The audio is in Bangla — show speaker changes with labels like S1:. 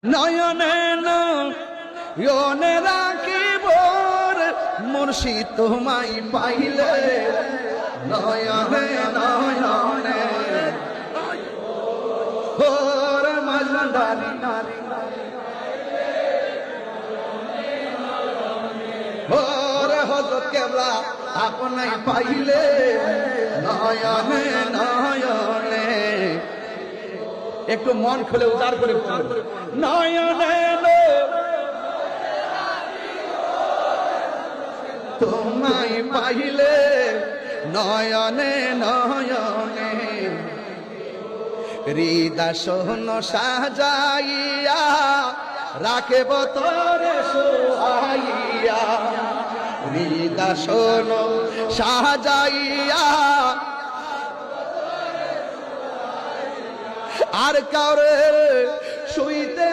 S1: নয়নে নয়নে রাখিব মুর্শিদ তোমায় পাইলে নয়নে নয়নে ওর মাজদারি ওরে হযরত কেবলা আপনাই পাইলে নয়নে নয়নে একটু মন খুলে উদার করে নয়নে তোমায় পাইলে নয়নে নয়নে হৃদয় সোহন সাজাইয়া রাখব তোরে সোহাইয়া হৃদয় সোহন সাজাইয়া আর কাউরে শুইতে